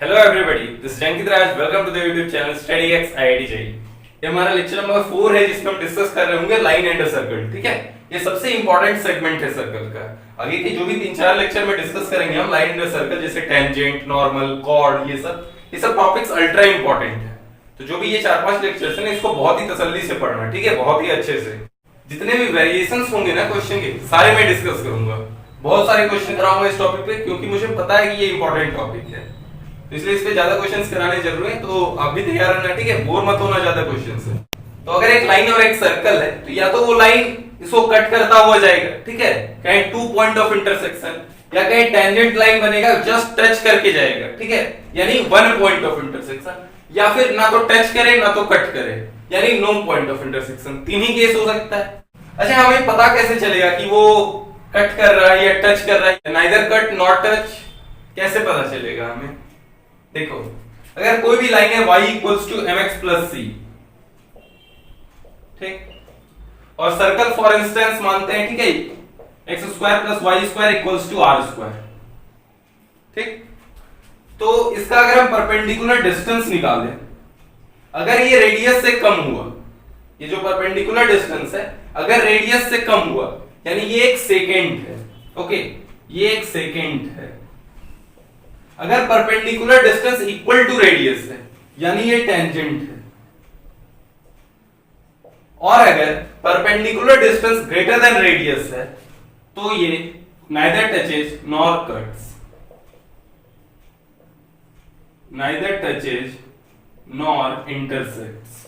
Hello everybody, this is Ankit Raj. Welcome to the YouTube channel StudyX IIT JEE. ये हमारा lecture number 4 है जिसमें हम डिस्कस कर रहे होंगे लाइन एंड सर्कल। ठीक है, ये सबसे इंपॉर्टेंट सेगमेंट है सर्कल का। आगे के जो भी 3-4 लेक्चर में डिस्कस करेंगे हम लाइन एंड सर्कल, जैसे टेंजेंट, नॉर्मल, कॉर्ड, ये सब टॉपिक्स अल्ट्रा इंपॉर्टेंट है। तो जो भी ये 4-5 लेक्चर्स हैं इसको बहुत ही तसल्ली से पढ़ना, ठीक है, बहुत ही अच्छे से। जितने भी वेरिएशंस होंगे ना क्वेश्चन के, सारे मैं डिस्कस करूंगा। बहुत सारे क्वेश्चन कराऊंगा इस टॉपिक पे, क्योंकि मुझे पता है कि ये इंपॉर्टेंट टॉपिक है, इसलिए इस पे ज्यादा क्वेश्चंस कराने जरूरी है। तो आप भी तैयार रहना, ठीक है, बोर मत होना ज्यादा क्वेश्चन से। तो अगर एक लाइन और एक सर्कल है तो या तो वो लाइन इसको कट करता हुआ जाएगा, ठीक है, कहीं 2 पॉइंट ऑफ इंटरसेक्शन, या कहीं टेंजेंट लाइन बनेगा जस्ट टच करके जाएगा, ठीक है, यानी 1 पॉइंट ऑफ इंटरसेक्शन, या फिर ना तो टच करे ना तो कट करे, यानी नो पॉइंट ऑफ इंटरसेक्शन। तीन ही केस हो सकता है। अच्छा, हमें पता कैसे चलेगा कि वो कट कर रहा है या टच कर रहा है? नाइदर कट नॉट टच, कैसे पता चलेगा हमें? देखो, अगर कोई भी लाइन है y equals to mx plus c, ठीक, और सर्कल फॉर इंस्टेंस मानते हैं, ठीक है, x square plus Y square equals to r square, ठीक। तो इसका अगर हम परपेंडिकुलर डिस्टेंस निकालें, अगर ये रेडियस से कम हुआ, ये जो परपेंडिकुलर डिस्टेंस है अगर रेडियस से कम हुआ, यानी ये एक सेकेंड है, ओके, ये एक सेकेंड है। अगर perpendicular distance equal to radius है, यानी ये टेंजेंट है। और अगर perpendicular distance greater than radius है तो ये neither touches nor cuts, neither touches nor intersects,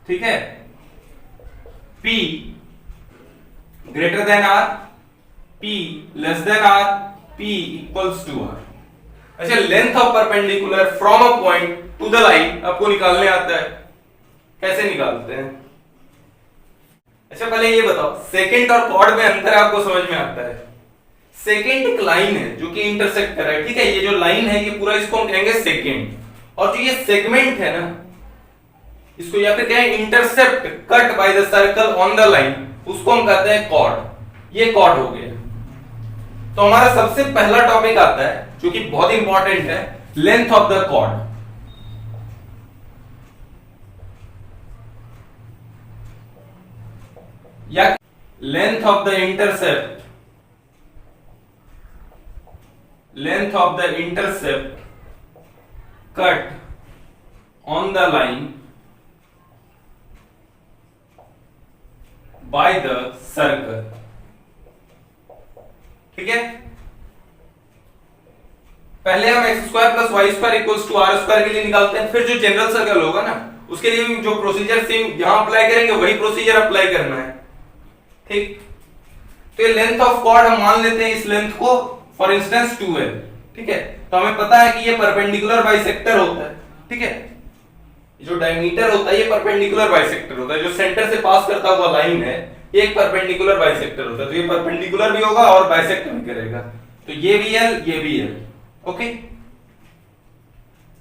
ठीक है। P greater than R, P less than R, P equals to R। अच्छा, length of perpendicular from a point to the line आपको निकालने आता है, कैसे निकालते हैं? अच्छा, पहले ये बताओ, सेकेंड और कॉर्ड में अंतर आपको समझ में आता है? सेकेंड एक लाइन है जो कि इंटरसेक्ट कर रहा है, ठीक है, ये जो लाइन है ये पूरा इसको हम कहेंगे सेकेंड, और जो ये सेगमेंट है ना, इसको या फिर कहें intercept cut by the circle on the line, उसको हम कहते हैं कॉर्ड। ये कॉर्ड हो गया। तो हमारा सबसे पहला टॉपिक आता है जो कि बहुत इंपॉर्टेंट है, लेंथ ऑफ द कॉर्ड। या length of the intercept, length of the intercept cut on the line by the circle, ठीक है। पहले हम x square plus Y square equals to r square के लिए निकालते हैं, फिर जो जनरल सर्कल होगा ना उसके लिए जो प्रोसीजर सेम यहां अप्लाई करेंगे वही प्रोसीजर अप्लाई करना है, ठीक। तो ये लेंथ ऑफ कॉर्ड हम मान लेते हैं इस लेंथ को फॉर इंस्टेंस 2l, ठीक है। तो हमें पता है कि ये परपेंडिकुलर बाइसेक्टर होता है, ठीक है, जो डायमीटर होता है ये परपेंडिकुलर बाइसेक्टर होता है, जो सेंटर से पास करता हुआ लाइन है ये एक परपेंडिकुलर बाइसेक्टर होता है। तो ये परपेंडिकुलर भी होगा और बाइसेक्टर भी करेगा, तो ये भी l, ये भी l, ओके।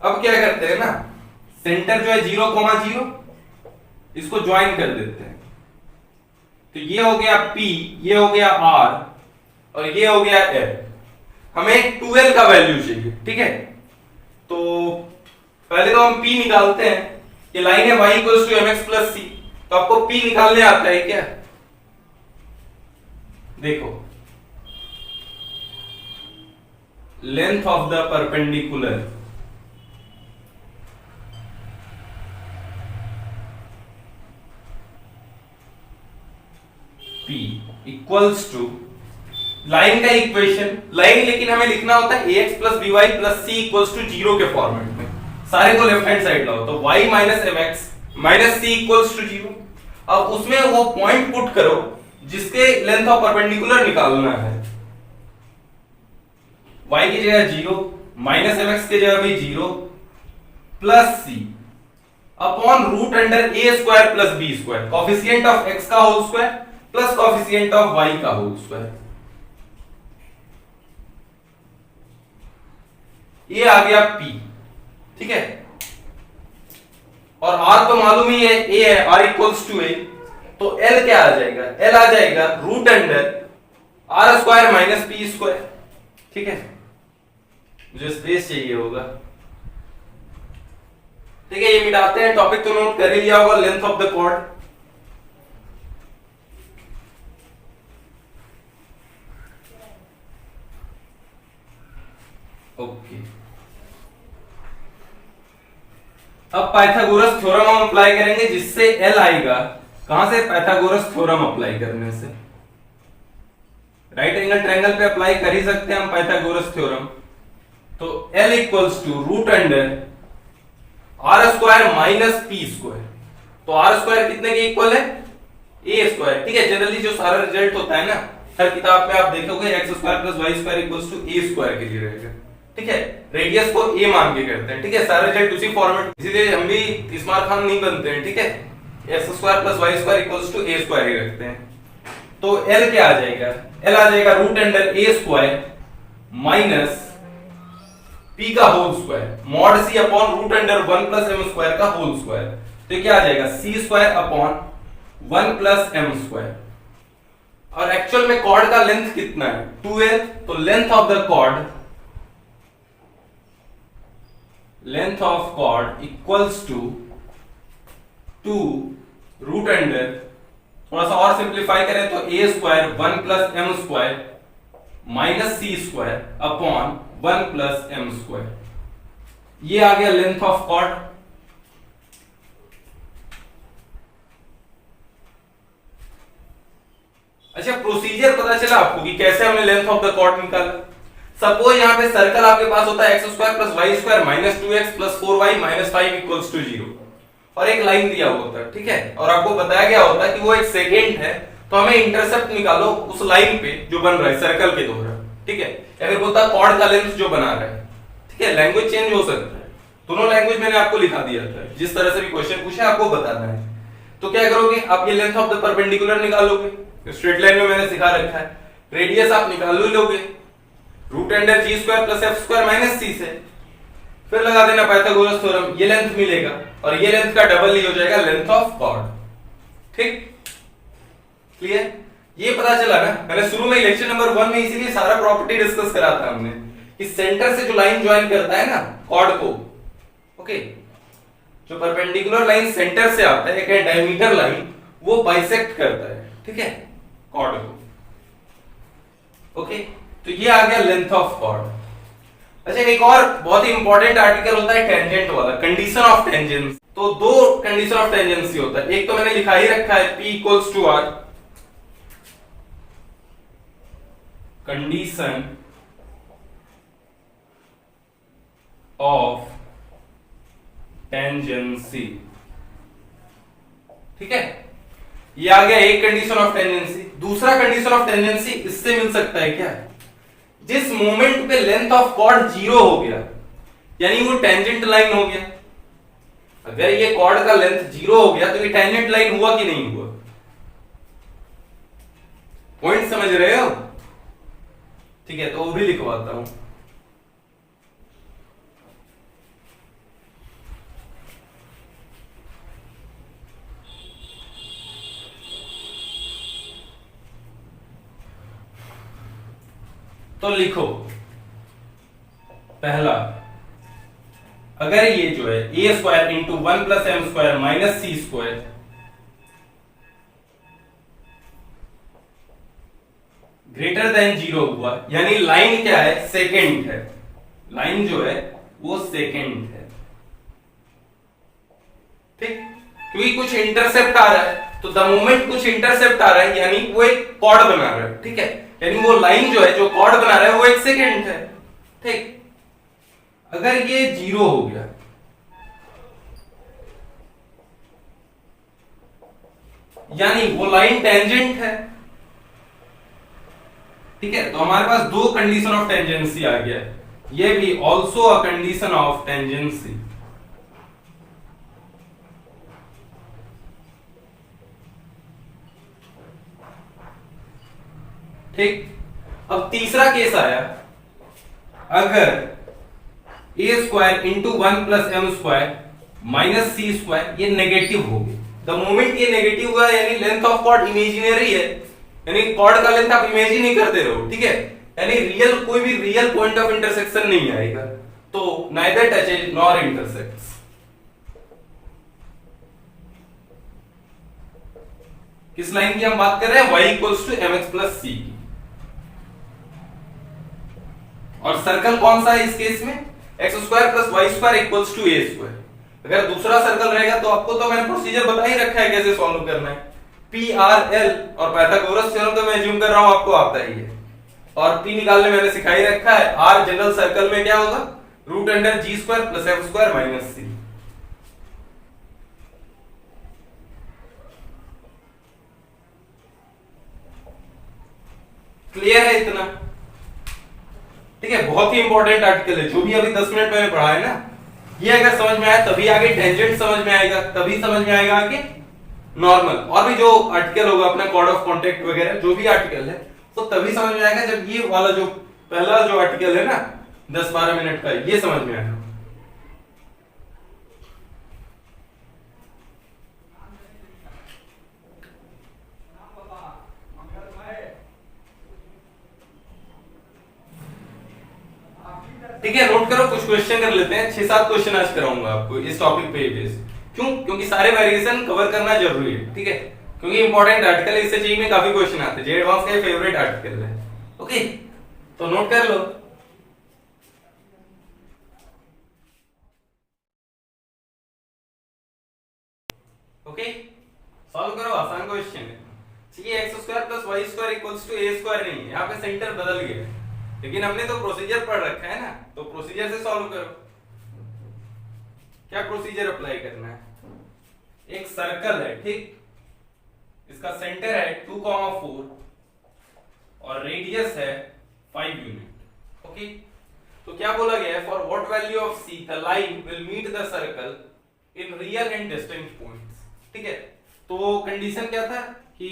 अब क्या करते हैं ना, सेंटर जो है 0,0 इसको ज्वाइन कर देते हैं, तो ये हो गया P, ये हो गया R और ये हो गया L। हमें 2l का वैल्यू चाहिए, ठीक है। तो पहले तो हम P निकालते हैं। ये लाइन है y equals to mx plus c, तो आपको P निकालने आता है क्या? देखो, length of the perpendicular P equals to line का इक्वेशन, लाइन लेकिन हमें लिखना होता है ax plus by plus c equals to 0 के फॉर्मेट में। सारे को लेफ्ट हैंड साइड लाओ, तो y minus mx minus c equals to 0। अब उसमें वो पॉइंट पुट करो जिसके लेंथ ऑफ परपेंडिकुलर निकालना है। y की जगह 0, माइनस mx की जगह भी 0, plus c upon root under a square plus b square, coefficient of x का whole square plus coefficient of y का होल स्क्वायर। ये आ गया P, ठीक है। और R तो मालूम ही है, A है, R इक्वल्स टू A, तो L क्या आ जाएगा? L आ जाएगा root under R square minus P square, ठीक है। मुझे स्पेस चाहिए होगा। ठीक है, ये मिटाते हैं। टॉपिक तो नोट कर ही लिया होगा, length of the chord. Okay, अब पाइथागोरस थ्योरम हम अप्लाई करेंगे, जिससे एल आएगा। कहां से? पाइथागोरस थ्योरम अप्लाई करने से। राइट एंगल ट्रायंगल पे अप्लाई कर ही सकते हैं हम पाइथागोरस थ्योरम। तो L equals to root under r square minus p square. तो आर स्क्वायर कितने के इक्वल है? A square. ठीक है, जनरली जो सारा रिजल्ट होता है ना, हर किताब में आप देखोगे x square plus Y square equals to A square के लिए रहेगा। ठीक है, रेडियस को ए मान के करते हैं। ठीक है, सारा रिजल्ट उसी फॉर्मेट, इसीलिए हम भी इस्मार खान नहीं बनते हैं। ठीक है, x square plus Y square equals to A square ही रखते हैं। तो L क्या आ जाएगा? L आ जाएगा root under a square minus p का whole square mod c upon root under 1 plus M square का होल स्क्वायर। तो क्या आ जाएगा? C square upon 1 plus M square. और एक्चुअल में कॉर्ड का लेंथ कितना है? 2l। तो length of chord equals to 2 root under, थोड़ा सा और सिंप्लीफाई करें तो a square 1 plus M square minus c square upon 1 plus M square. ये आ गया लेंथ ऑफ कॉर्ड। अच्छा, प्रोसीजर पता चला आपको कि कैसे हमने लेंथ ऑफ द कॉर्ड निकाला। सपोज यहां पे सर्कल आपके पास होता है x square plus Y square minus 2x plus 4y minus 5 equals to 0 और एक लाइन दिया हुआ होता है। ठीक है, और आपको बताया गया होता है कि वो एक सेकेंड है, तो हमें इंटरसेप्ट निकालो उस लाइन पे जो बन रहा है सर्कल के द्वारा। ठीक है, या फिर बोलता है कॉर्ड का लेंथ जो बना रहा है। ठीक है, लैंग्वेज चेंज हो सकता है, दोनों लैंग्वेज मैंने आपको लिखा दिया था। जिस तरह से भी क्वेश्चन पूछे आपको बताना है। तो क्या करोगे आप? ये लेंथ ऑफ द परपेंडिकुलर निकालोगे, स्ट्रेट लाइन में मैंने सिखा रखा है। रेडियस आप निकाल लोगे root under g square plus f square minus c से, फिर लगा देना पाइथागोरस थ्योरम, ये लेंथ मिलेगा और ये लेंथ का डबल ही हो जाएगा लेंथ ऑफ कॉर्ड। ठीक, क्लियर? ये पता चला ना, मैंने शुरू में लेक्चर नंबर 1 में इसीलिए सारा प्रॉपर्टी डिस्कस करा था हमने कि सेंटर से जो लाइन ज्वाइन करता है ना कॉर्ड को, ओके, जो परपेंडिकुलर लाइन सेंटर से आता है, एक डायमीटर लाइन, वो बाइसेक्ट करता है। ठीक है, कॉर्ड को। ओके, तो ये आ गया लेंथ ऑफ कॉर्ड। अच्छा, एक और बहुत ही इंपॉर्टेंट आर्टिकल होता है टेंजेंट वाला, कंडीशन ऑफ टेंजेंस। तो दो कंडीशन ऑफ टेंजेंसी होता है, एक तो मैंने लिखा ही रखा है P equals to R, condition of tangency. ठीक है, ये आ गया एक कंडीशन ऑफ टेंजेंसी। दूसरा कंडीशन ऑफ टेंजेंसी इससे मिल सकता है क्या? जिस मोमेंट पे लेंथ ऑफ कॉर्ड 0 हो गया, यानी वो टेंजेंट लाइन हो गया। अगर ये कॉर्ड का लेंथ 0 हो गया तो ये टेंजेंट लाइन हुआ कि नहीं हुआ? पॉइंट समझ रहे हो? ठीक है, तो वो भी लिखवाता हूं। तो लिखो पहला, अगर ये जो है a square into 1 plus M square minus c square greater than 0 हुआ, यानी लाइन क्या है? सेकेंड है। लाइन जो है वो सेकेंड है। ठीक, क्योंकि कुछ इंटरसेप्ट आ रहा है, तो द मोमेंट कुछ इंटरसेप्ट आ रहा है यानी वो एक कॉर्ड बना रहा है। ठीक है, यानी वो लाइन जो है जो कॉर्ड बना रहा है वो एक सेकेंड है। ठीक, अगर ये 0 हो गया, यानी वो लाइन टेंजेंट है। ठीक है, तो हमारे पास दो कंडीशन ऑफ टेंजेंसी आ गया, ये भी also a condition of tangency. ठीक, अब तीसरा केस आया, अगर a square into 1 plus M square minus c square ये नेगेटिव हो गया। द मोमेंट ये नेगेटिव हुआ यानी लेंथ ऑफ कॉर्ड इमेजिनरी है, यानी कॉर्ड का लेंथ आप इमेजिन नहीं करते रहो। ठीक है, यानी रियल कोई भी रियल पॉइंट ऑफ इंटरसेक्शन नहीं आएगा, तो नाइदर टचेज नॉर इंटरसेक्ट्स। किस लाइन की हम बात कर रहे हैं? y equals to mx plus c की। और सर्कल कौन सा है इस केस में? x square plus Y square equals to a square. अगर दूसरा सर्कल रहेगा तो आपको तो मैंने प्रोसीजर बता ही रखा है कैसे सॉल्व करना है। पी आर एल और पाइथागोरस थ्योरम तो मैं अज्यूम कर रहा हूं आपको आता ही है, और पी निकालने मैंने सिखा ही रखा है। आर जनरल सर्कल में क्या होगा? Root under g square plus f square minus c. Clear है इतना? ठीक है, बहुत ही इंपॉर्टेंट आर्टिकल है, जो भी अभी 10 मिनट मैंने पढ़ा है ना, ये अगर समझ में आया तभी आगे टेंजेंट समझ में आएगा, तभी समझ में आएगा आगे नॉर्मल। और भी जो आर्टिकल होगा अपना कॉर्ड ऑफ कॉन्टेक्ट वगैरह जो भी आर्टिकल है, तो तभी समझ में आएगा जब ये वाला जो पहला जो आर्टिकल है ना 10-12 मिनट का, ये समझ में आएगा। ठीक है, नोट करो, कुछ क्वेश्चन कर लेते हैं। 6-7 क्वेश्चन आज कराऊंगा आपको इस टॉपिक पे बेस। क्यों? क्योंकि सारे वेरिएशन कवर करना जरूरी है। ठीक है, क्योंकि इंपॉर्टेंट आर्टिकल है, इससे चाहिए में काफी क्वेश्चन आते हैं। जे एडवांस का फेवरेट आर्टिकल है। ओके, तो नोट कर लो। ओके, सॉल्व करो, आसान क्वेश्चन है। चाहिए X square plus Y square equals to A square नहीं है, यहाँ पे सेंटर बदल गया है, लेकिन हमने तो प्रोसीजर पढ़ रखा है ना, तो प्रोसीजर से सॉल्व करो। क्या प्रोसीजर अप्लाई करना है? एक सर्कल है, ठीक, इसका सेंटर है 2,4 और रेडियस है 5 यूनिट। ओके, तो क्या बोला गया है? For what value of C the line will meet the circle in real and distinct points. ठीक है, तो कंडीशन क्या था कि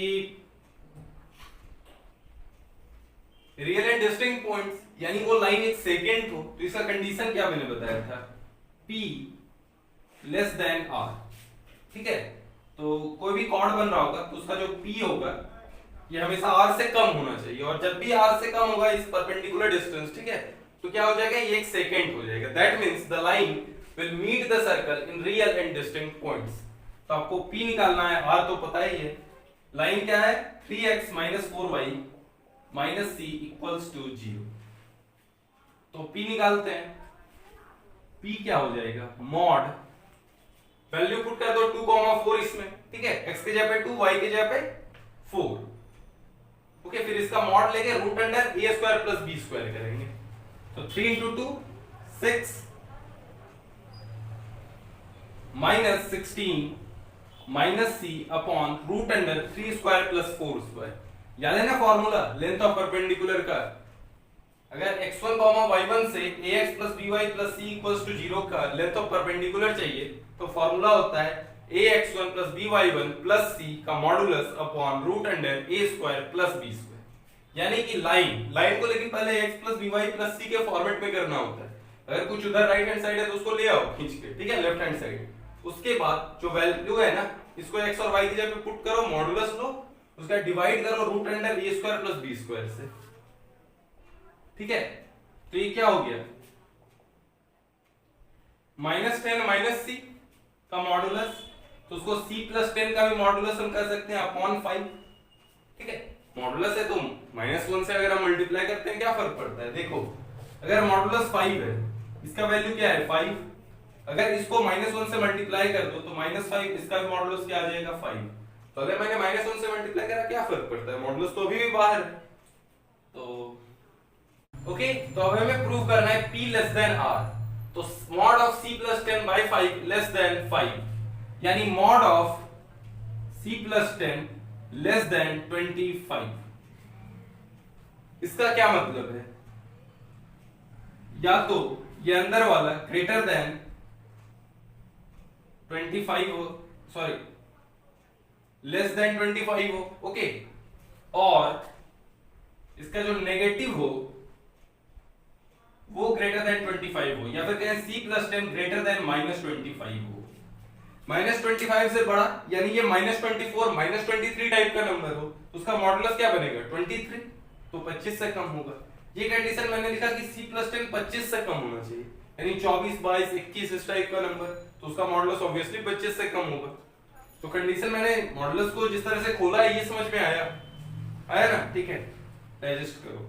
रियल एंड डिस्टिंक्ट पॉइंट्स, यानी वो लाइन एक सेकेंड हो, तो इसका कंडीशन क्या मैंने बताया था? P less than R। ठीक है, तो कोई भी कॉर्ड बन रहा होगा तो उसका जो P होगा ये हमेशा R से कम होना चाहिए, और जब भी R से कम होगा इस परपेंडिकुलर डिस्टेंस, ठीक है, तो क्या हो जाएगा? ये एक सेकेंड हो जाएगा। That means the line will meet the circle in real and distinct points. तो आपको P निकालना है, R तो पता ही है। लाइन क्या है? 3x - 4y minus C equals to 0। तो P निकालते हैं। P क्या हो जाएगा? मॉड, वैल्यू पुट कर दो 2,4 इसमें, ठीक है, x के जगह पे 2, y के जगह पे 4। ओके, फिर इसका मॉड लेके root under a square plus b square करेंगे। तो 3 × 2 6 माइनस 16 माइनस सी upon root under 3 square plus 4 square. याद है ना फॉर्मूला लेंथ ऑफ परपेंडिकुलर का? अगर x1, y1 से ax plus by plus c equals to 0 का लेंथ ऑफ परपेंडिकुलर चाहिए, तो फॉर्मूला होता है ax1 plus by1 plus c का modulus upon root under a square plus b square. यानी कि लाइन को लेकिन पहले x plus by plus c के फॉर्मेट में करना होता है। अगर कुछ उधर राइट हैंड साइड है तो उसको ले आओ खींच के, ठीक है, लेफ्ट हैंड साइड। उसके बाद जो वैल्यू है ना, इसको x और y की जगह पे पुट करो, मॉडुलस लो, उसका डिवाइड करो root under a square plus b square से। ठीक है, तो ये क्या हो गया? -10 माइनस सी का मॉडुलस, तो उसको c प्लस 10 का भी मॉडुलस हम कर सकते हैं अपॉन 5। ठीक है, मॉडुलस है तो -1 से अगर हम मल्टीप्लाई करते हैं क्या फर्क पड़ता है? देखो, अगर मॉडुलस 5 है, इसका वैल्यू क्या है? 5। अगर इसको -1 से मल्टीप्लाई कर दो तो -5, इसका भी मॉडुलस क्या आ जाएगा? 5। तो अगर मैंने -1 से मल्टीप्लाई करा क्या फर्क पड़ता है? मॉडुलस तो अभी भी बाहर है। तो ओके, तो अब हमें प्रूव करना है P लेस देन R। तो mod of C plus 10 by 5 less than 5, यानी mod of C plus 10 less than 25। इसका क्या मतलब है? या तो ये अंदर वाला ग्रेटर देन 25 हो, सॉरी लेस देन 25 हो, ओके, और इसका जो नेगेटिव हो वो ग्रेटर देन 25 हो, या फिर कहें C प्लस 10 ग्रेटर देन -25 हो। -25 से बड़ा, यानी ये -24 -23 टाइप का नंबर हो, तो उसका मॉडुलस क्या बनेगा? 23, तो 25 से कम होगा। ये कंडीशन मैंने लिखा कि c प्लस 10 25 से कम होना चाहिए, यानी 24 22 21 इस टाइप का नंबर, तो उसका मॉडुलस ऑब्वियसली 25 से कम होगा। तो कंडीशन मैंने मॉडुलस को जिस तरह से खोला है ये समझ में आया, आया ना, ठीक है, डाइजेस्ट करो।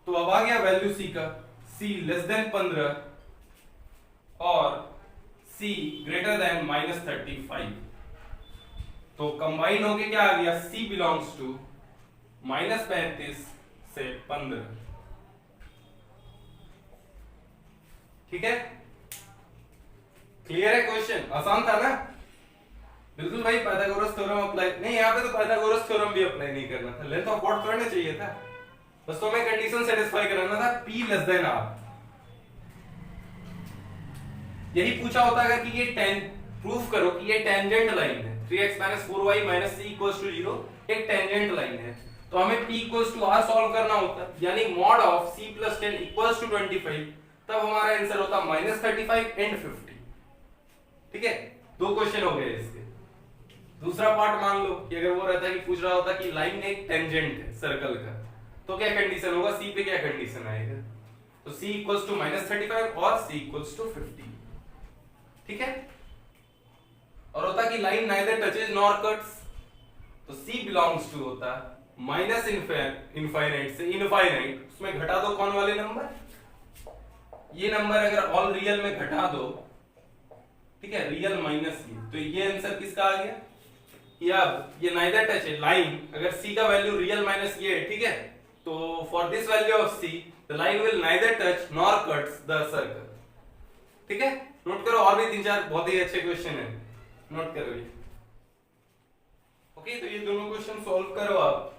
तो अब आ गया वैल्यू c का, c लेस देन 15 और c ग्रेटर देन -35, तो कंबाइन होके क्या आ गया, c बिलोंग्स टू -35 से 15, ठीक है, क्लियर है क्वेश्चन, आसान था ना, बिल्कुल भाई। पाइथागोरस थ्योरम अप्लाई नहीं, यहाँ पे तो पाइथागोरस थ्योरम भी अप्लाई नहीं करना था, लेंथ ऑफ कॉर्ड करना चाहिए था, बस तो हमें कंडीशन सेटिस्फाई कराना था p लेस देन r। यही पूछा होता है कि ये प्रूफ करो कि ये टेंजेंट लाइन है, 3x 4y c 0 एक टेंजेंट लाइन है, तो हमें p r सॉल्व करना होता, यानी मॉड ऑफ c + 10 = 25, तब हमारा आंसर होता -35 एंड 50, ठीक है। दो क्वेश्चन हो गए इसके। दूसरा पार्ट मान लो कि अगर वो रहता कि पूछ रहा होता कि लाइन एक टेंजेंट है सर्कल का, तो क्या कंडीशन होगा, c पे क्या कंडीशन आएगा, तो c = -35 और c = 50, ठीक है। और होता कि line neither touches nor cuts, तो c बिलोंग्स टू होता माइनस इनफाइनाइट से इनफाइनाइट, उसमें घटा दो कौन वाले नंबर, ये नंबर अगर ऑल रियल में घटा दो, ठीक है, रियल माइनस ये, तो ये आंसर किसका आ गया, कि अब ये नाइदर टच है लाइन, अगर c का वैल्यू रियल माइनस ये है, ठीक है, तो for this value of c the line will neither touch nor cuts the circle, ठीक है। नोट करो, और भी तीन चार बहुत ही अच्छे क्वेश्चन है, नोट करो ये, ओके। तो ये दोनों क्वेश्चन सॉल्व करो आप।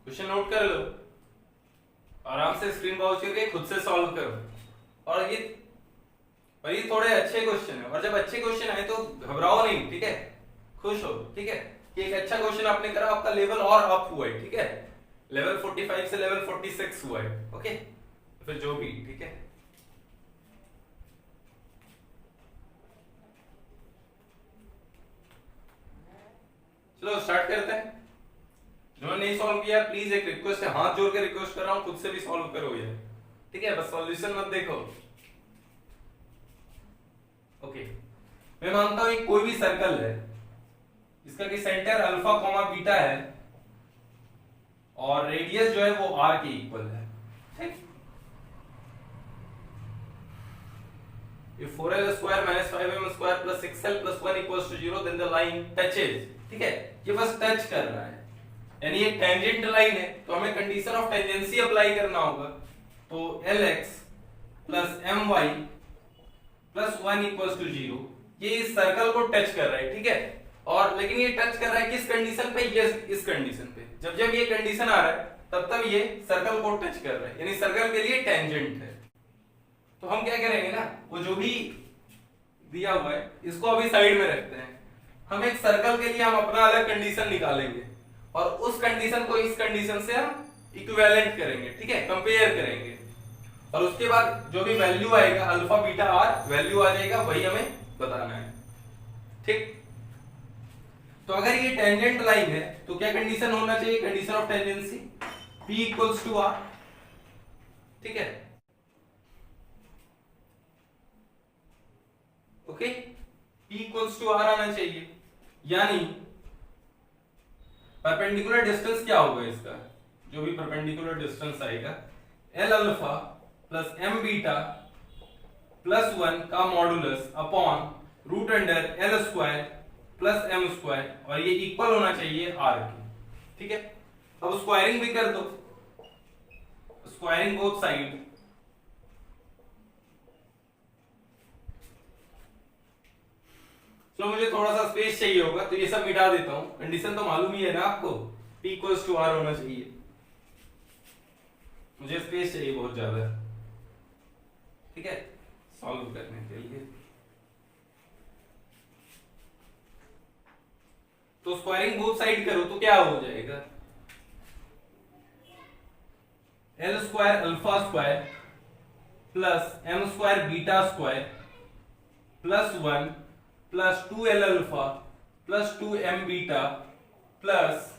क्वेश्चन नोट कर लो, आराम से स्क्रीन पॉज करके खुद से सॉल्व करो, और ये थोड़े अच्छे क्वेश्चन है, और जब अच्छे क्वेश्चन आए तो घबराओ नहीं, ठीक है, खुश हो, ठीक है, कि एक अच्छा क्वेश्चन आपने करा, आपका लेवल और अप हुआ है, ठीक है, लेवल 45 से लेवल 46 हुआ है, ओके, फिर जो भी, ठीक है। चलो स्टार्ट करते हैं। जिन्होंने नहीं सॉल्व किया प्लीज एक रिक्वेस्ट है, हाथ जोड़ के रिक्वेस्ट कर रहा हूं, खुद से भी सॉल्व करो ये, ठीक है, बस सॉल्यूशन मत देखो, ओके। मैं मानता हूं कोई भी सर्कल है, इसका कि सेंटर अल्फा कॉमा बीटा है और रेडियस जो है वो r के इक्वल है, ठीक। If 4l square minus 5m square plus 6l plus 1 equals to 0, then the line touches, ठीक है, ये बस टच कर रहा है, यानी ये टेंजेंट लाइन है, तो हमें कंडीशन ऑफ टेंजेंसी अप्लाई करना होगा, तो lx plus my plus 1 equals to 0, ये इस सर्कल को टच कर रहा है, ठीक है, और लेकिन ये टच कर रहा है किस कंडीशन पे, ये इस कंडीशन पे, जब जब ये कंडीशन आ रहा है तब तब ये सर्कल को टच कर रहा है, यानी सर्कल के लिए टेंजेंट है। तो हम क्या करेंगे ना, वो जो भी दिया हुआ है इसको अभी साइड में रखते हैं, हम एक सर्कल के लिए हम अपना अलग कंडीशन निकालेंगे और उस कंडीशन को इस कंडीशन से हम इक्विवेलेंट करेंगे, ठीक है, कंपेयर करेंगे, और उसके बाद जो भी वैल्यू आएगा अल्फा बीटा आर वैल्यू आ जाएगा, वही हमें बताना है, ठीक। तो अगर ये टेंजेंट लाइन है तो क्या कंडीशन होना चाहिए, condition of tangency P equals to R, ठीक है, okay, P equals to R आना चाहिए, यानी परपेंडिकुलर डिस्टेंस क्या होगा इसका, जो भी परपेंडिकुलर डिस्टेंस आएगा L alpha plus M beta plus 1 का modulus upon root under L square plus M square, और ये इक्वल होना चाहिए R के, ठीक है। अब स्क्वायरिंग भी कर दो, स्क्वायरिंग बोथ साइड, तो मुझे थोड़ा सा स्पेस चाहिए होगा तो ये सब मिटा देता हूं, कंडीशन तो मालूम ही है ना आपको, P इक्वल्स टू R होना चाहिए, मुझे स्पेस चाहिए बहुत ज्यादा, ठीक है, सॉल्व करने के लिए। तो स्क्वायरिंग बोथ साइड करो तो क्या हो जाएगा, L square alpha square plus M square beta square plus 1 plus 2l alpha plus 2m beta plus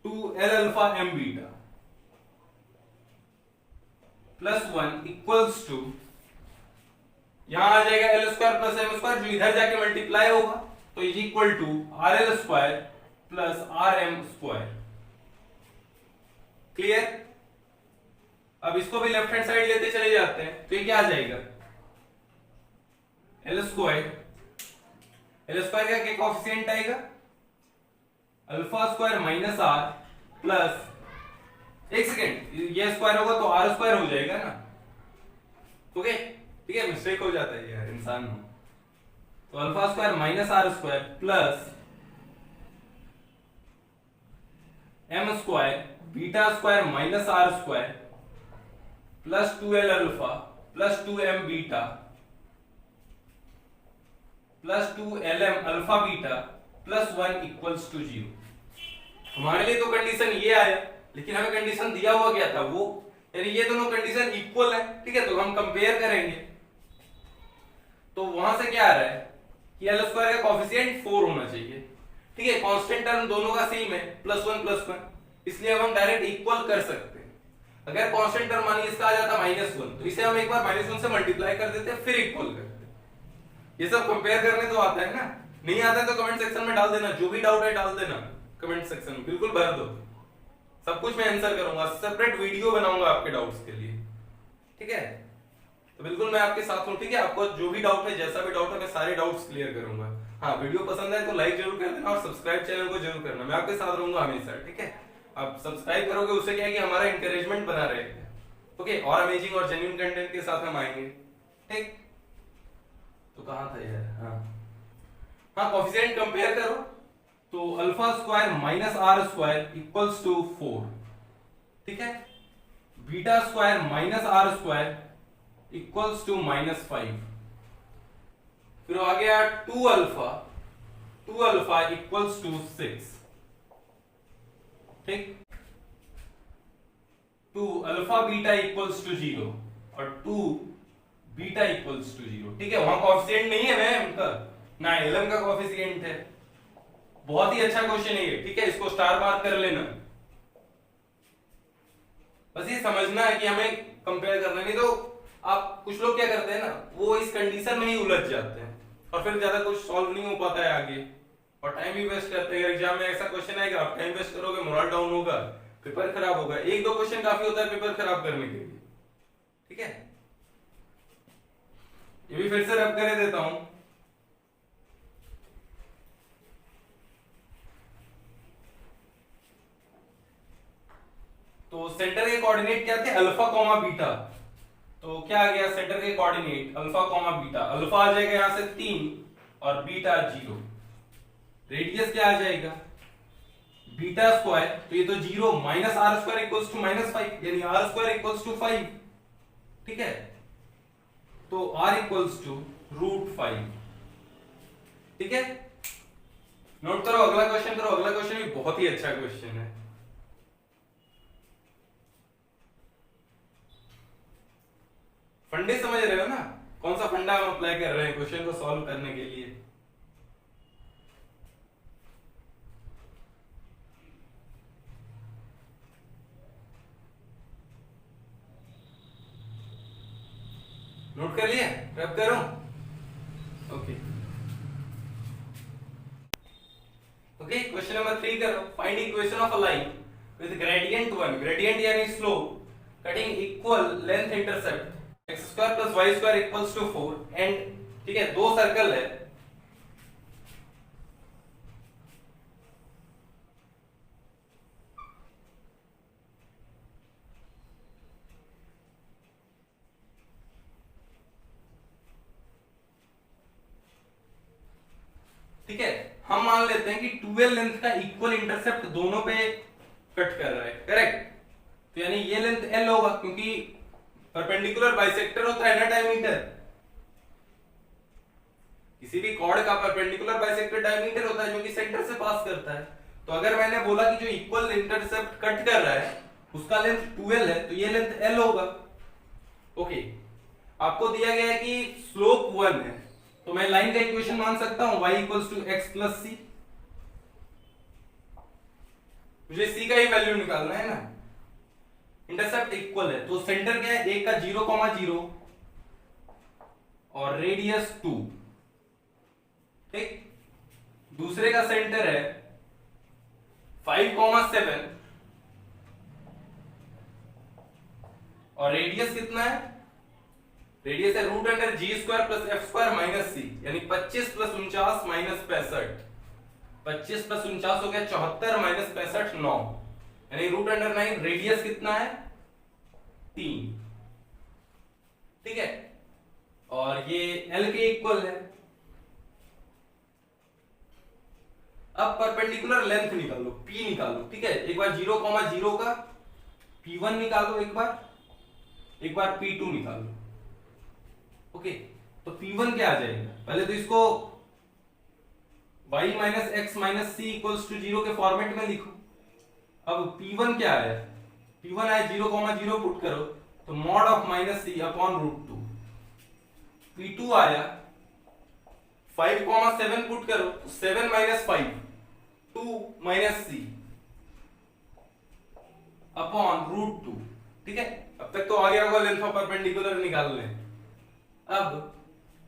2l alpha m beta plus 1 equals to, यहां आ जाएगा L square plus M square, जो इधर जाके मल्टीप्लाई होगा, तो is equal to R L square plus R M square. Clear? अब इसको भी लेफ्ट हैंड साइड लेते चले जाते हैं, तो ये क्या आ जाएगा, एल स्क्वायर का क्या कोएफिशिएंट आएगा, alpha square minus R plus, एक सेकेंड, ये स्क्वायर होगा तो आर स्क्वायर हो जाएगा ना, ओके ठीक है, मिस्टेक हो जाता है यार, इंसान हो। तो alpha square minus R square plus M square beta square minus R square plus 2l alpha plus 2m beta plus 2lm alpha beta plus 1 equals to 0। हमारे लिए तो कंडीशन ये आया, लेकिन हमें कंडीशन दिया हुआ क्या था, वो यानी ये दोनों कंडीशन इक्वल है, ठीक है, तो हम कंपेयर करेंगे, तो वहां से क्या आ रहा है कि एल स्क्वायर का कोएफिशिएंट 4 होना चाहिए, ठीक है, कांस्टेंट टर्म दोनों का सेम है, +1 इसलिए अब हम डायरेक्ट इक्वल कर सकते हैं। अगर कांस्टेंट टर्म मानिए इसका आ जाता -1, तो इसे हम एक बार -1 से मल्टीप्लाई कर देते हैं, फिर इक्वल करते हैं। ये सब कंपेयर करने तो आता है ना, नहीं आता है तो कमेंट सेक्शन में डाल देना, जो भी डाउट है डाल देना कमेंट सेक्शन में, बिल्कुल भर दो, सब कुछ मैं आंसर करूंगा, सेपरेट वीडियो बनाऊंगा आपके डाउट्स के लिए, ठीक है, तो बिल्कुल मैं आपके साथ हूं, ठीक है, आपको जो भी डाउट है, जैसा भी डाउट है, मैं सारे डाउट्स क्लियर करूंगा। हाँ, वीडियो पसंद आए तो लाइक जरूर कर देना और सब्सक्राइब चैनल को जरूर करना, मैं आपके साथ रहूंगा हमेशा, ठीक है, आप सब्सक्राइब करोगे उससे क्या है कि हमारा इंकरेजमेंट बना रहेगा, ओके, और अमेजिंग और जेन्युइन कंटेंट के साथ हम आएंगे, ठीक। तो कहां था यार, हाँ कोएफिशिएंट कंपेयर करो, तो alpha square minus R square equals to 4, ठीक है, beta square minus R square equals to -5, फिर आ गया 2 अल्फा इक्वल्स टू 6, ठीक, 2 अल्फा बीटा इक्वल्स टू 0 और 2 बीटा इक्वल्स टू 0, ठीक है, वहां कोएफिशिएंट नहीं है मैम का, ना एलएम का कोएफिशिएंट है, बहुत ही अच्छा क्वेश्चन है ये, ठीक है, इसको स्टार मार्क कर लेना, बस ये समझना है कि हमें कंपेयर करना, नहीं तो आप कुछ लोग क्या करते हैं ना, वो इस कंडीशन में ही उलझ जाते हैं और फिर ज्यादा कुछ सॉल्व नहीं हो पाता है आगे, और टाइम भी वेस्ट करते हैं। एग्जाम में ऐसा क्वेश्चन आएगा, आप टाइम वेस्ट करोगे, मोरल डाउन होगा, पेपर खराब होगा, एक दो क्वेश्चन काफी होता है पेपर खराब करने के लिए, ठीक है, ये भी फिर से रब कर देता हूं, तो सेंटर के कोऑर्डिनेट क्या थे, अल्फा कॉमा बीटा, तो क्या आ गया सेंटर के coordinate alpha comma beta, alpha आ जाएगा यहां से 3 और बीटा 0, रेडियस क्या आ जाएगा बीटा स्क्वायर, तो ये तो 0 minus R square equals to -5, यानी आर स्क्वायर इक्वल्स टू 5, ठीक है, तो आर इक्वल्स टू √5, ठीक है, नोट करो, अगला क्वेश्चन करो, अगला क्वेश्चन भी बहुत ही अच्छा क्वेश्चन है, फंडे समझ रहे हो ना, कौन सा फंडा हम अप्लाई कर रहे हैं क्वेश्चन को सॉल्व करने के लिए, नोट कर लिया, रब करूं, ओके ओके, क्वेश्चन नंबर 3 करो, find equation of a line with gradient 1, gradient यानी slope cutting equal length intercept x² + y² equals to 4 and, ठीक है, दो सर्कल है, ठीक है, हम मान लेते हैं कि 12 लेंथ का इक्वल इंटरसेप्ट दोनों पे कट कर रहा है, करेक्ट, तो यानी ये लेंथ L होगा, क्योंकि परपेंडिकुलर बाइसेक्टर होता है ना डायमीटर, किसी भी कॉर्ड का परपेंडिकुलर बाइसेक्टर डायमीटर होता है जो कि सेंटर से पास करता है, तो अगर मैंने बोला कि जो इक्वल इंटरसेप्ट कट कर रहा है उसका लेंथ 12 है, तो ये लेंथ L होगा, ओके, आपको दिया गया है कि स्लोप 1 है, तो मैं लाइन का इक्वेशन मान सकता हूं y equals to x plus c. मुझे c का ही वैल्यू निकालना है ना। इंटरसेप्ट इक्वल है तो सेंटर क्या है, एक का 0,0 और रेडियस 2, ठीक। दूसरे का सेंटर है 5,7 और रेडियस कितना है, रेडियस है root under g square plus f square minus c, यानी 25 प्लस 49 माइनस 65। 25 प्लस 49 हो गया 74 माइनस 65 9, यानी रूट अंडर 9। रेडियस कितना है 3, ठीक है। और ये L के इक्वल है। अब परपेंडिकुलर लेंथ निकालो, P निकालो, ठीक है। एक बार 0,0 का P1 निकालो, एक बार P2 निकालो। ओके, तो P1 क्या आ जाएगा, पहले तो इसको y minus X minus C equals to 0 के फॉर्मेट में लिखो। अब P1 क्या है, P1 आया 0,0 पुट करो तो mod of minus C upon root 2। P2 आया 5,7 पुट करो तो 7 माइनस 5 2 माइनस सी अपॉन रूट 2, ठीक है। अब तक तो आ गया होगा लेंथ ऑफ परपेंडिकुलर निकाल लें। अब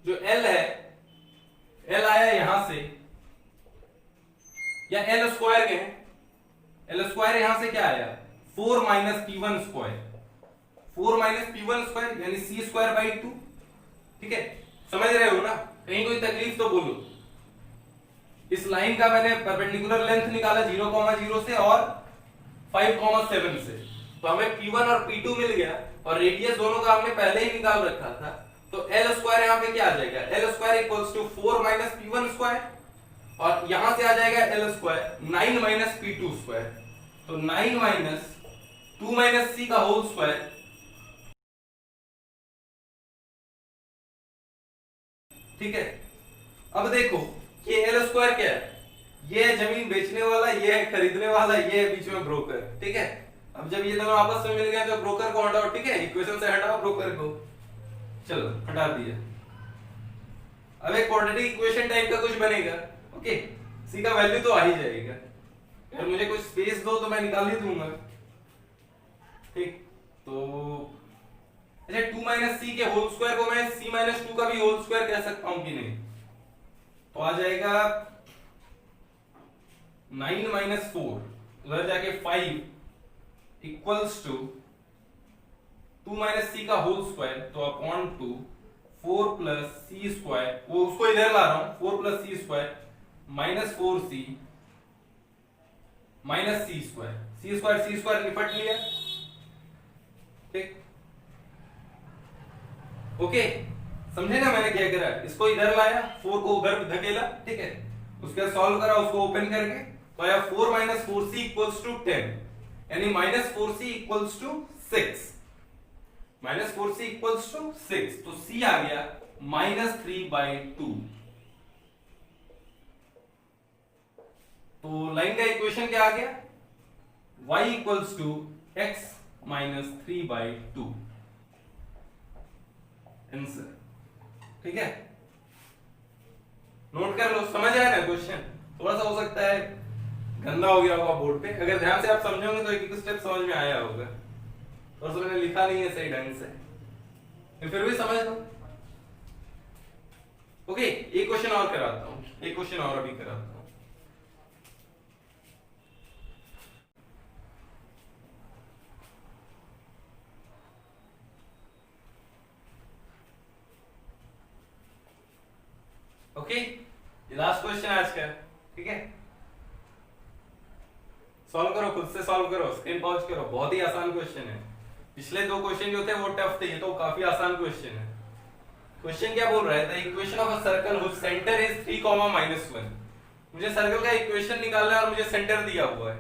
जो L है, L आया यहां से, या L स्क्वायर के, L स्क्वायर यहां से क्या आया 4 minus P1 square, 4 minus P1 square यानी C स्क्वायर बाई 2, ठीक है। समझ रहे हो ना, कहीं कोई तकलीफ तो बोलो। इस लाइन का मैंने परपेंडिकुलर लेंथ निकाला 0,0 से और 5,7 से, तो हमें P1 और P2 मिल गया और रेडियस दोनों का हमने पहले ही निकाल रखा था। तो L स्क्वायर यहाँ पे क्या आ जाएगा, L square equals to 4 minus P1 square और यहां से आ जाएगा L square 9 minus P2 square, तो 9 माइनस 2 माइनस C का होल स्क्वायर, ठीक है। अब देखो ये L स्क्वायर क्या है, ये है जमीन बेचने वाला, ये है खरीदने वाला, ये है बीच में ब्रोकर, ठीक है। अब जब ये दोनों आपस में मिल गए तो ब्रोकर को हटाओ, ठीक है, इक्वेशन से हटाओ ब्रोकर को, चलो हटा दिया। अब एक क्वाड्रेटिक इक्वेशन टाइप का कुछ बनेगा, ओके। सी का वैल्यू तो आ ही जाएगा, अगर मुझे कुछ स्पेस दो तो मैं निकाल ही दूंगा, ठीक। तो अच्छा 2 माइनस सी के होल स्क्वायर को मैं c माइनस 2 का भी होल स्क्वायर कह सकता हूं कि नहीं, तो आ जाएगा 9 माइनस 4 उधर जाके 5 इक्वल्स टू 2 माइनस सी का होल स्क्वायर, तो अपॉन 2 4 प्लस सी स्क्वायर, वो उसको इधर ला रहा हूं 4 प्लस सी square minus 4c minus c square निपट लिया, ठीक। ओके, समझे ना मैंने क्या करा, इसको इधर लाया 4 को उधर धकेला, ठीक है। उसके बाद सॉल्व करा उसको ओपन करके, तो आया 4 माइनस 4c इक्वल्स टू 10, यानी minus 4c equals to 6, minus 4c equals to 6, तो c आ गया माइनस 3/2। तो लाइन का इक्वेशन क्या आ गया, y equals to x minus 3/2 answer, ठीक है। नोट कर लो, समझ आया ना क्वेश्चन, थोड़ा सा हो सकता है गंदा हो गया होगा बोर्ड पे, अगर ध्यान से आप समझोगे तो एक स्टेप समझ में आया होगा, और तो मैंने लिखा नहीं है सही ढंग से, फिर भी समझ लो। ओके, एक क्वेश्चन और कराता हूं, एक क्वेश्चन और अभी कराता हूं। ओके, ये लास्ट क्वेश्चन आज का, ठीक है। सॉल्व करो, खुद से सॉल्व करो, स्क्रीन पॉज करो, बहुत ही आसान क्वेश्चन है। पिछले 2 क्वेश्चन जो थे वो टफ थे, ये तो काफी आसान क्वेश्चन है। क्वेश्चन क्या बोल रहा है, the equation of a circle which centre is 3, -1। मुझे सर्कल का इक्वेशन निकालना है और मुझे सेंटर दिया हुआ है,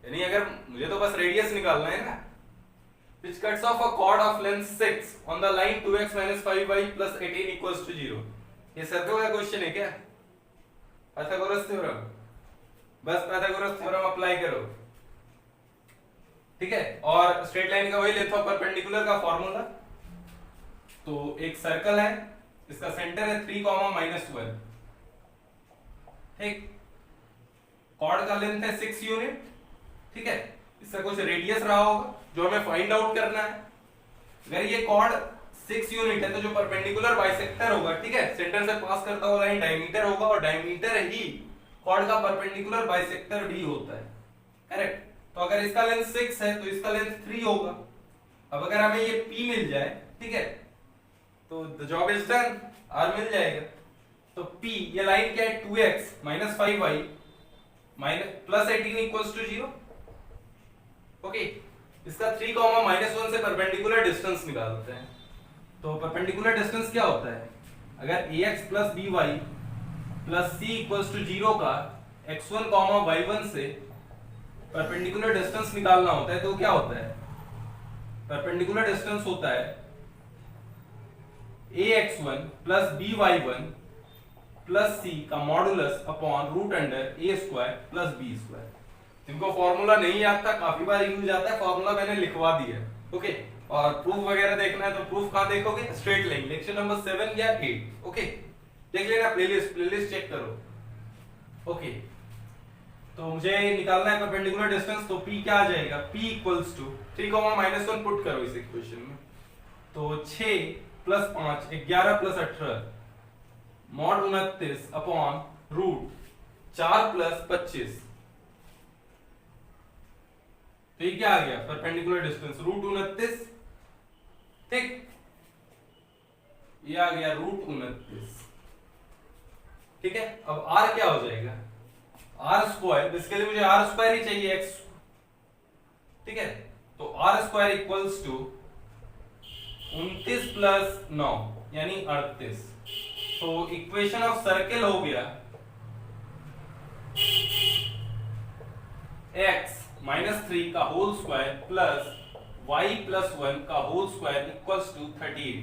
यानी अगर मुझे तो बस रेडियस निकालना है ना। which cuts off a chord of length 6 on the line 2x - 5y + 18 = 0। ये सर्कल का क्वेश्चन है क्या, पाइथागोरस थ्योरम, बस पाइथागोरस थ्योरम अप्लाई करो, ठीक है। और स्ट्रेट लाइन का वही लेंथ ऑफ परपेंडिकुलर का फॉर्मूला। तो एक सर्कल है इसका सेंटर है 3 कॉमा -1, ठीक। कॉर्ड का लेंथ है 6 यूनिट, ठीक है। इसका कुछ रेडियस रहा होगा जो हमें फाइंड आउट करना है। अगर ये कॉर्ड 6 यूनिट है तो जो परपेंडिकुलर बाइसेक्टर होगा, ठीक है, सेंटर से पास करता हुआ लाइन डायमीटर होगा, और डायमीटर ही कॉर्ड का परपेंडिकुलर बाइसेक्टर भी होता है, करेक्ट। तो अगर इसका लेंथ 6 है तो इसका लेंथ 3 होगा। अब अगर हमें ये P मिल जाए, ठीक है, तो the job is done, R मिल जाएगा। तो P, ये लाइन क्या है, 2x - 5y + 18 = 0। ओके, इसका 3 -1 से परपेंडिकुलर डिस्टेंस निकालते हैं। तो परपेंडिकुलर डिस्टेंस क्या होता है, अगर ax + by + c = 0 का x1, y1 से परपेंडिकुलर डिस्टेंस निकालना होता है, तो क्या होता है, परपेंडिकुलर डिस्टेंस होता है ax1 + by1 + c का मॉडुलस अपॉन √a² + b²। जिनको फॉर्मूला नहीं आता, काफी बार यूज आता है, फॉर्मूला मैंने लिखवा दिया है, ओके। और प्रूफ वगैरह देखना है तो प्रूफ कहां देखोगे, स्ट्रेट लाइन लेक्चर नंबर 7 या 8, ओके। देख लेना, प्लेलिस्ट चेक करो, ओके। तो मुझे निकालना है परपेंडिकुलर डिस्टेंस, तो P क्या आ जाएगा, P = 3 -1 पुट करो इस इक्वेशन में। तो 6 + 5 11 + 18 mod 29 अपॉन √4 + 25। तो ये क्या आ गया, परपेंडिकुलर डिस्टेंस √29, ठीक। ये आ गया √29, ठीक है। अब R क्या हो जाएगा, R², इसके लिए मुझे R² ही चाहिए, x, ठीक है। तो R² = 29 + 9 यानी 38। तो इक्वेशन ऑफ सर्किल हो गया x -3 का होल स्क्वायर प्लस y + 1 का होल स्क्वायर = 38।